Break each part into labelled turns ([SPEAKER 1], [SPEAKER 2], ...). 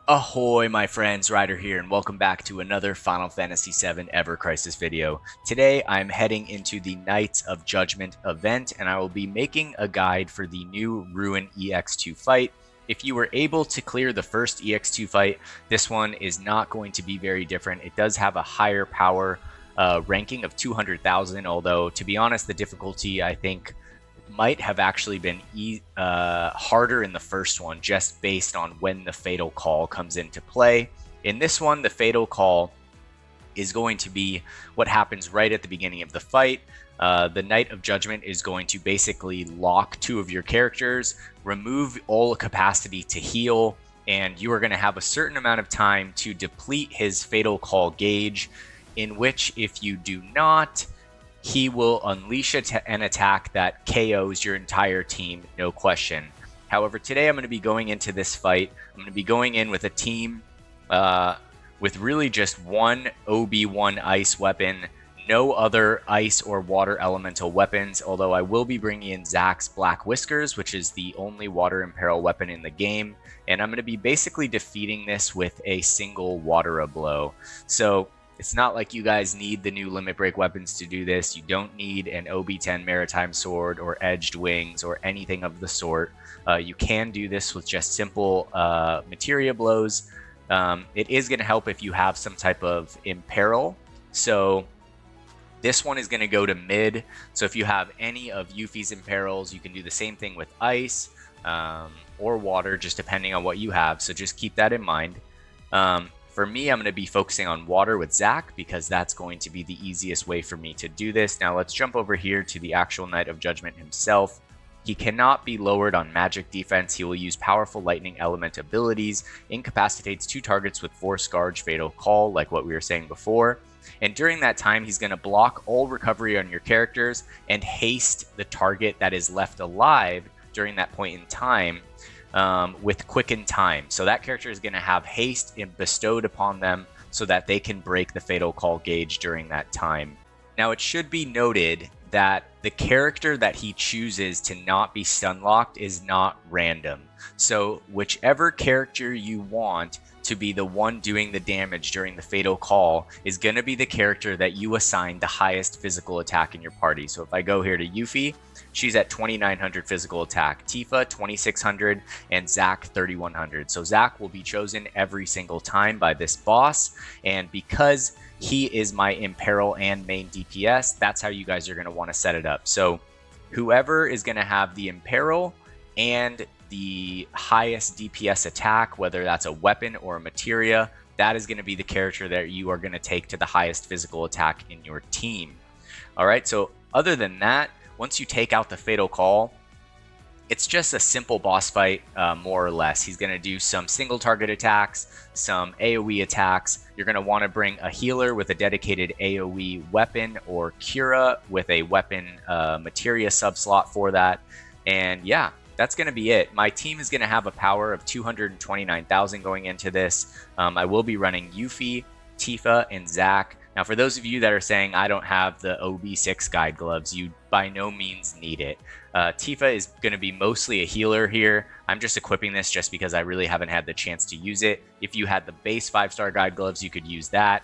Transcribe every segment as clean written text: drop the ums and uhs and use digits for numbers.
[SPEAKER 1] Ahoy my friends, Ryder here, and welcome back to another Final Fantasy VII Ever Crisis video. Today I'm heading into the Knights of Judgment event, and I will be making a guide for the new Ruin EX2 Fight. If you were able to clear the first EX2 fight, this one is not going to be very different. It does have a higher power ranking of 200,000, although to be honest, the difficulty I think might have actually been harder in the first one, just based on when the Fatal Call comes into play. In this one, the Fatal Call is going to be what happens right at the beginning of the fight. The Knight of Judgment is going to basically lock two of your characters, remove all capacity to heal, and you are going to have a certain amount of time to deplete his Fatal Call gauge, in which if you do not, he will unleash an attack that KOs your entire team, no question. However, today I'm going to be going into this fight. I'm going to be going in with a team with really just one OB1 ice weapon, no other ice or water elemental weapons, although I will be bringing in Zack's Black Whiskers, which is the only water imperil weapon in the game, and I'm going to be basically defeating this with a single Watera Blow. So it's not like you guys need the new limit break weapons to do this. You don't need an OB10 Maritime Sword or Edged Wings or anything of the sort. You can do this with just simple materia blows. It is going to help if you have some type of imperil. So this one is going to go to mid. So if you have any of Yuffie's imperils, you can do the same thing with ice or water, just depending on what you have. So just keep that in mind. For me, I'm going to be focusing on water with Zack because that's going to be the easiest way for me to do this. Now let's jump over here to the actual Knight of Judgment himself. He cannot be lowered on magic defense. He will use powerful lightning element abilities, incapacitates two targets with Force Guard Fatal Call, like what we were saying before. And during that time, he's going to block all recovery on your characters and haste the target that is left alive during that point in time. With Quicken Time. So that character is going to have haste bestowed upon them so that they can break the Fatal Call gauge during that time. Now it should be noted that the character that he chooses to not be stun locked is not random. So whichever character you want to be the one doing the damage during the Fatal Call is going to be the character that you assign the highest physical attack in your party. So if I go here to Yuffie, she's at 2,900 physical attack, Tifa 2,600, and Zack 3,100. So Zack will be chosen every single time by this boss, and because he is my imperil and main DPS, that's how you guys are going to want to set it up. So whoever is going to have the imperil and the highest DPS attack, whether that's a weapon or a materia, that is going to be the character that you are going to take to the highest physical attack in your team. All right, so other than that, once you take out the Fatal Call, it's just a simple boss fight, more or less. He's going to do some single target attacks, some AoE attacks. You're going to want to bring a healer with a dedicated AoE weapon, or Cura with a weapon materia subslot for that. And yeah, that's going to be it. My team is going to have a power of 229,000 going into this. I will be running Yuffie, Tifa, and Zack. Now, for those of you that are saying I don't have the OB6 guide gloves, you by no means need it. Tifa is going to be mostly a healer here. I'm just equipping this just because I really haven't had the chance to use it. If you had the base 5-star guide gloves, you could use that.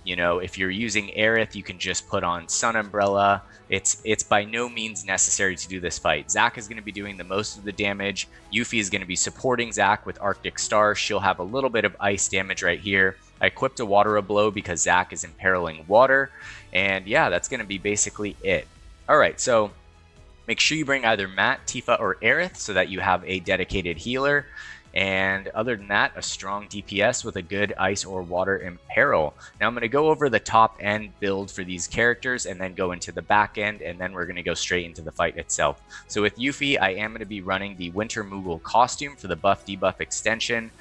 [SPEAKER 1] You know, if you're using Aerith, you can just put on Sun Umbrella. It's by no means necessary to do this fight. Zack is going to be doing the most of the damage. Yuffie is going to be supporting Zack with Arctic Star. She'll have a little bit of ice damage right here. I equipped a Watera Blow because Zack is imperiling water. And yeah, that's going to be basically it. All right, so make sure you bring either Matt, Tifa, or Aerith so that you have a dedicated healer. And other than that, a strong DPS with a good ice or water imperil. Now I'm going to go over the top end build for these characters and then go into the back end, and then we're going to go straight into the fight itself. So with Yuffie, I am going to be running the Winter Moogle costume for the buff debuff extension,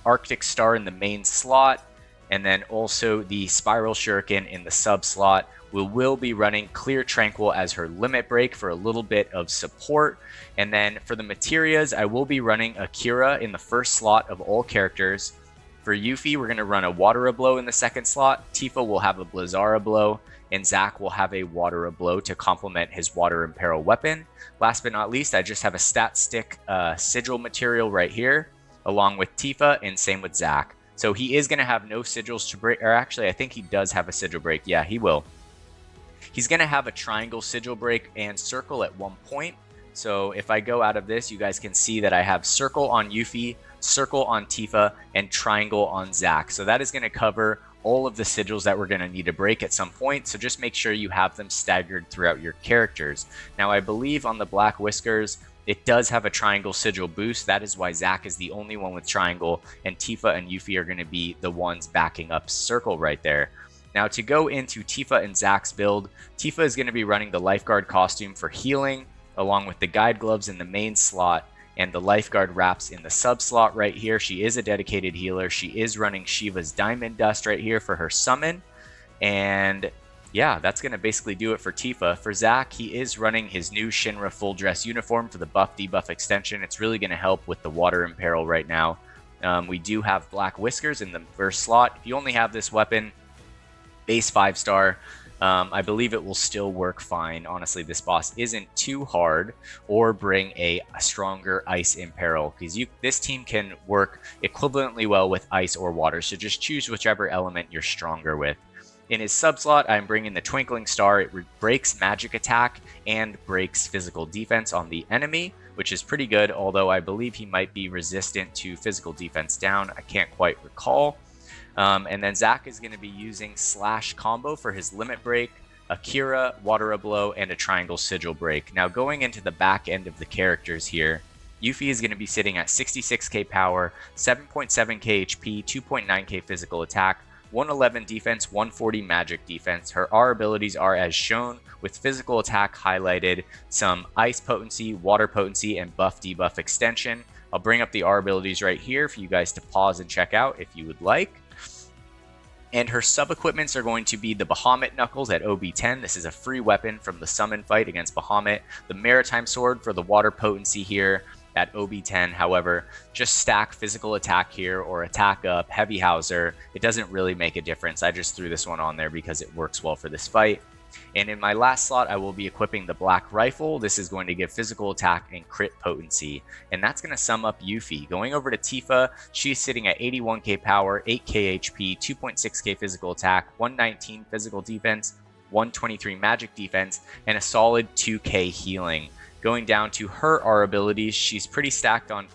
[SPEAKER 1] Arctic Star in the main slot, and then also the Spiral Shuriken in the sub slot. We will be running Clear Tranquil as her limit break for a little bit of support. And then for the materias, I will be running Akira in the first slot of all characters. For Yuffie, we're going to run a Watera Blow in the second slot. Tifa will have a Blizzara Blow, and Zac will have a Watera Blow to complement his Water Imperil weapon. Last but not least, I just have a stat stick sigil material right here, along with Tifa, and same with Zac. So he is going to have no sigils to break, or actually I think he does have a sigil break. Yeah, he will. He's going to have a triangle sigil break and circle at one point. So if I go out of this, you guys can see that I have circle on Yuffie, circle on Tifa, and triangle on Zac. So that is going to cover all of the sigils that we're going to need to break at some point. So just make sure you have them staggered throughout your characters. Now I believe on the Black Whiskers, it does have a triangle sigil boost. That is why Zac is the only one with triangle, and Tifa and Yuffie are going to be the ones backing up circle right there. Now to go into Tifa and Zac's build, Tifa is going to be running the Lifeguard costume for healing, along with the guide gloves in the main slot and the Lifeguard wraps in the sub slot right here. She is a dedicated healer. She is running Shiva's Diamond Dust right here for her summon. And yeah, that's going to basically do it for Tifa. For Zac, he is running his new Shinra full dress uniform for the buff debuff extension. It's really going to help with the Water Imperil right now. We do have Black Whiskers in the first slot. If you only have this weapon, base 5-star, I believe it will still work fine. Honestly, this boss isn't too hard, or bring a stronger Ice Imperil, because this team can work equivalently well with Ice or Water, so just choose whichever element you're stronger with. In his sub-slot, I'm bringing the Twinkling Star. It breaks magic attack and breaks physical defense on the enemy, which is pretty good, although I believe he might be resistant to physical defense down. I can't quite recall. And then Zac is going to be using Slash combo for his Limit Break, Akira, Watera Blow, and a Triangle Sigil Break. Now going into the back end of the characters here, Yuffie is going to be sitting at 66k power, 7.7k HP, 2.9k physical attack, 111 defense, 140 magic defense. Her R abilities are as shown, with physical attack highlighted, some ice potency, water potency, and buff debuff extension. I'll bring up the R abilities right here for you guys to pause and check out if you would like. And her sub-equipments are going to be the Bahamut Knuckles at OB10. This is a free weapon from the summon fight against Bahamut. The Maritime Sword for the water potency here at OB10. However, just stack physical attack here or attack up, Heavy Hauser. It doesn't really make a difference. I just threw this one on there because it works well for this fight. And in my last slot, I will be equipping the Black Rifle. This is going to give physical attack and crit potency. And that's going to sum up Yuffie. Going over to Tifa, she's sitting at 81k power, 8k HP, 2.6k physical attack, 119 physical defense, 123 magic defense, and a solid 2k healing. Going down to her R abilities, she's pretty stacked on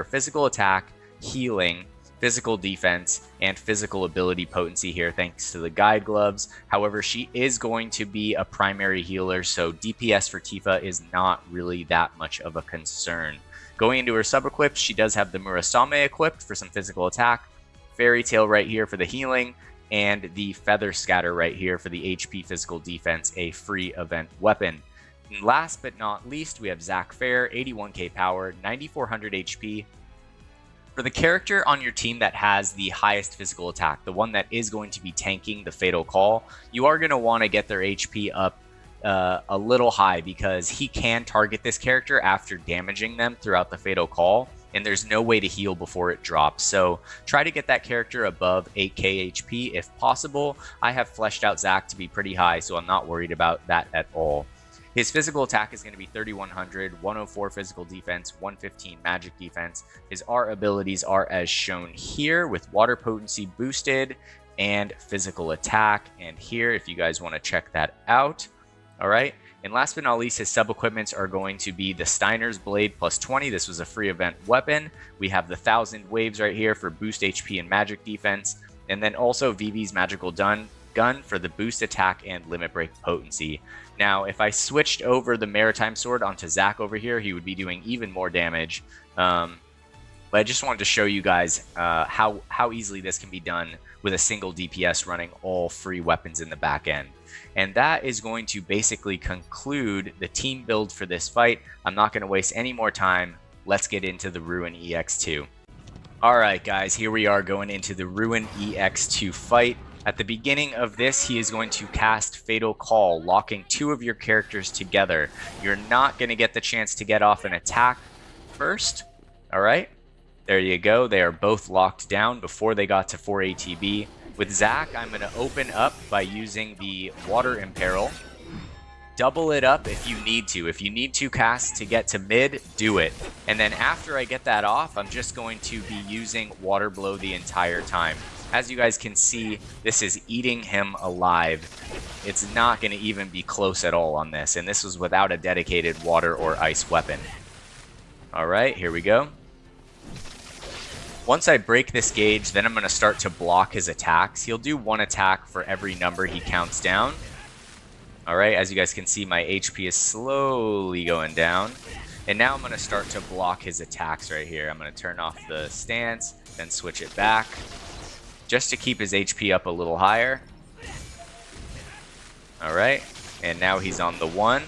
[SPEAKER 1] physical attack, healing, physical defense, and physical ability potency here thanks to the guide gloves. However, she is going to be a primary healer, so DPS for Tifa is not really that much of a concern. Going into her sub-equips, she does have the Murasame equipped for some physical attack, Fairy Tail right here for the healing, and the Feather Scatter right here for the HP physical defense, a free event weapon. And last but not least, we have Zac Fair, 81k power, 9400 HP. For the character on your team that has the highest physical attack, the one that is going to be tanking the Fatal Call, you are going to want to get their HP up a little high, because he can target this character after damaging them throughout the Fatal Call, and there's no way to heal before it drops. So try to get that character above 8k HP if possible. I have fleshed out Zac to be pretty high, so I'm not worried about that at all. His physical attack is going to be 3100, 104 physical defense, 115 magic defense. His R abilities are as shown here, with water potency boosted and physical attack. And here, if you guys want to check that out. All right. And last but not least, his sub-equipments are going to be the Steiner's Blade plus 20. This was a free event weapon. We have the 1000 Waves right here for boost HP and magic defense. And then also Vivi's Magical Gun for the boost attack and limit break potency. Now, if I switched over the Maritime Sword onto Zac over here, he would be doing even more damage. But I just wanted to show you guys how easily this can be done with a single DPS running all free weapons in the back end. And that is going to basically conclude the team build for this fight. I'm not going to waste any more time. Let's get into the Ruin EX2. Alright guys, here we are going into the Ruin EX2 fight. At the beginning of this, he is going to cast Fatal Call, locking two of your characters together. You're not going to get the chance to get off an attack first, alright? There you go. They are both locked down before they got to 4 ATB. With Zac, I'm going to open up by using the Water Imperil. Double it up if you need to. If you need to cast to get to mid, do it. And then after I get that off, I'm just going to be using Water Blow the entire time. As you guys can see, this is eating him alive. It's not going to even be close at all on this. And this was without a dedicated water or ice weapon. Alright, here we go. Once I break this gauge, then I'm going to start to block his attacks. He'll do one attack for every number he counts down. Alright, as you guys can see, my HP is slowly going down. And now I'm going to start to block his attacks right here. I'm going to turn off the stance, then switch it back, just to keep his HP up a little higher. Alright, and now he's on the 1.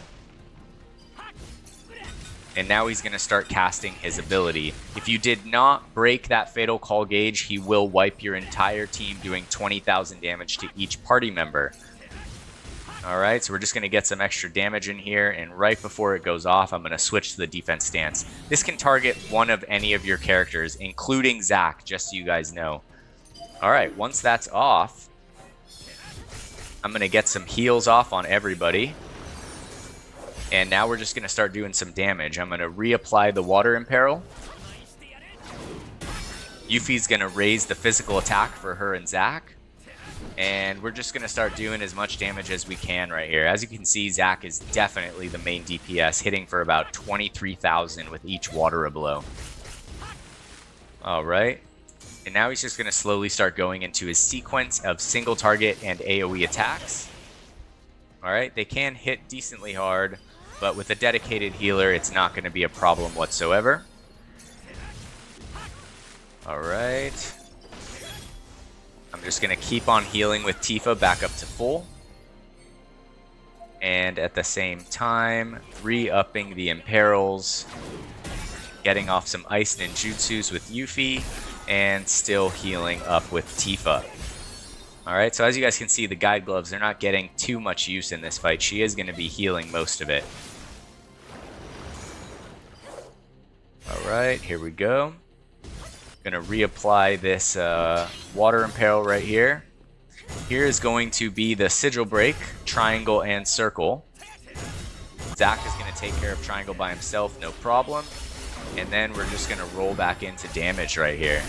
[SPEAKER 1] And now he's going to start casting his ability. If you did not break that Fatal Call gauge, he will wipe your entire team, doing 20,000 damage to each party member. Alright, so we're just going to get some extra damage in here, and right before it goes off, I'm going to switch to the defense stance. This can target one of any of your characters, including Zac, just so you guys know. Alright, once that's off, I'm going to get some heals off on everybody. And now we're just going to start doing some damage. I'm going to reapply the Water Imperil. Yuffie's going to raise the physical attack for her and Zac. And we're just going to start doing as much damage as we can right here. As you can see, Zac is definitely the main DPS, hitting for about 23,000 with each Watera Blow. Alright. And now he's just going to slowly start going into his sequence of single target and AoE attacks. Alright, they can hit decently hard, but with a dedicated healer, it's not going to be a problem whatsoever. Alright. I'm just going to keep on healing with Tifa back up to full. And at the same time, re-upping the Imperils. Getting off some Ice Ninjutsus with Yuffie. And still healing up with Tifa. Alright, so as you guys can see, the Guide Gloves, they're not getting too much use in this fight. She is going to be healing most of it. Alright, here we go. Going to reapply this Water Imperil right here. Here is going to be the Sigil Break, Triangle, and Circle. Zac is going to take care of Triangle by himself, no problem. And then we're just going to roll back into damage right here.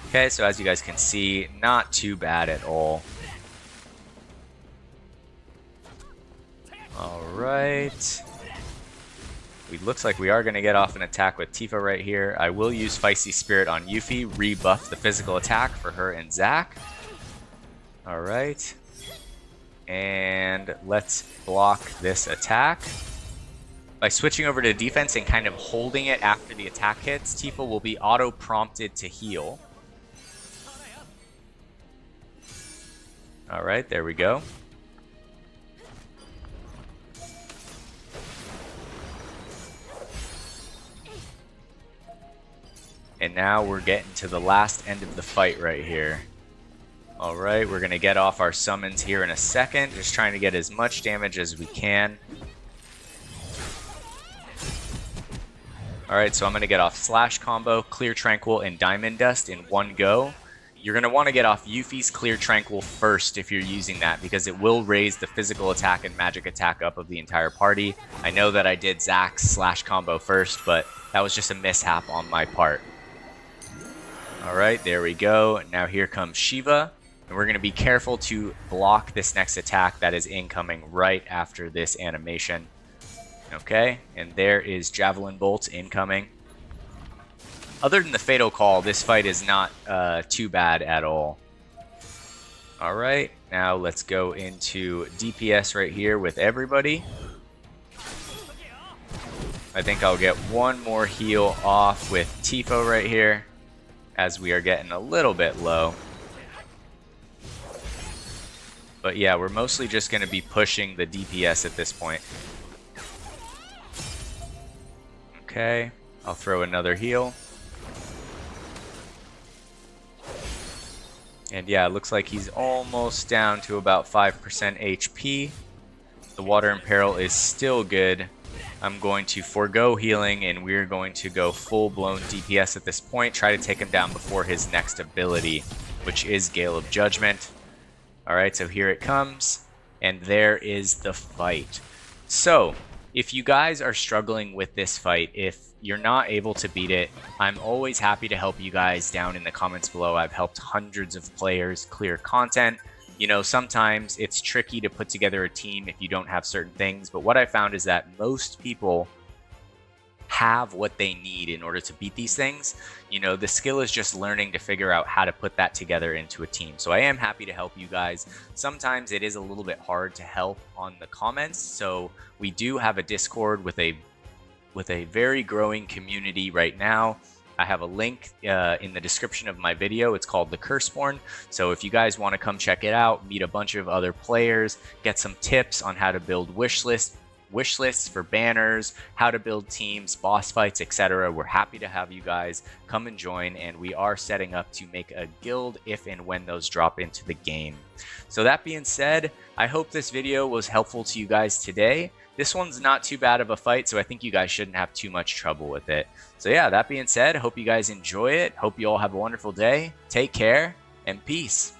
[SPEAKER 1] Okay, so as you guys can see, not too bad at all. Alright. It looks like we are going to get off an attack with Tifa right here. I will use Feisty Spirit on Yuffie, rebuff the physical attack for her and Zac. Alright. And let's block this attack. By switching over to defense and kind of holding it after the attack hits, Tifa will be auto-prompted to heal. Alright, there we go. And now we're getting to the last end of the fight right here. Alright, we're going to get off our summons here in a second. Just trying to get as much damage as we can. Alright, so I'm going to get off Slash Combo, Clear Tranquil, and Diamond Dust in one go. You're going to want to get off Yuffie's Clear Tranquil first if you're using that, because it will raise the physical attack and magic attack up of the entire party. I know that I did Zac's Slash Combo first, but that was just a mishap on my part. Alright, there we go. Now here comes Shiva. And we're going to be careful to block this next attack that is incoming right after this animation. Okay, and there is Javelin Bolt incoming. Other than the Fatal Call, this fight is not too bad at all. Alright, now let's go into DPS right here with everybody. I think I'll get one more heal off with Tifa right here, as we are getting a little bit low. But yeah, we're mostly just going to be pushing the DPS at this point. Okay, I'll throw another heal. And yeah, it looks like he's almost down to about 5% HP. The Water Imperil is still good. I'm going to forego healing, and we're going to go full-blown DPS at this point, try to take him down before his next ability, which is Gale of Judgment. Alright, so here it comes, and there is the fight. So, if you guys are struggling with this fight, if you're not able to beat it, I'm always happy to help you guys down in the comments below. I've helped hundreds of players clear content. You know, sometimes it's tricky to put together a team if you don't have certain things, but what I found is that most people have what they need in order to beat these things. You know, the skill is just learning to figure out how to put that together into a team. So I am happy to help you guys. Sometimes it is a little bit hard to help on the comments, so we do have a Discord with a very growing community right now. I have a link in the description of my video. It's called the Curseborn. So if you guys want to come check it out, meet a bunch of other players, get some tips on how to build wish lists for banners, how to build teams, boss fights, etc. We're happy to have you guys come and join, and we are setting up to make a guild if and when those drop into the game. So that being said, I hope this video was helpful to you guys today. This one's not too bad of a fight, so I think you guys shouldn't have too much trouble with it. So yeah, that being said, hope you guys enjoy it. Hope you all have a wonderful day. Take care, and peace.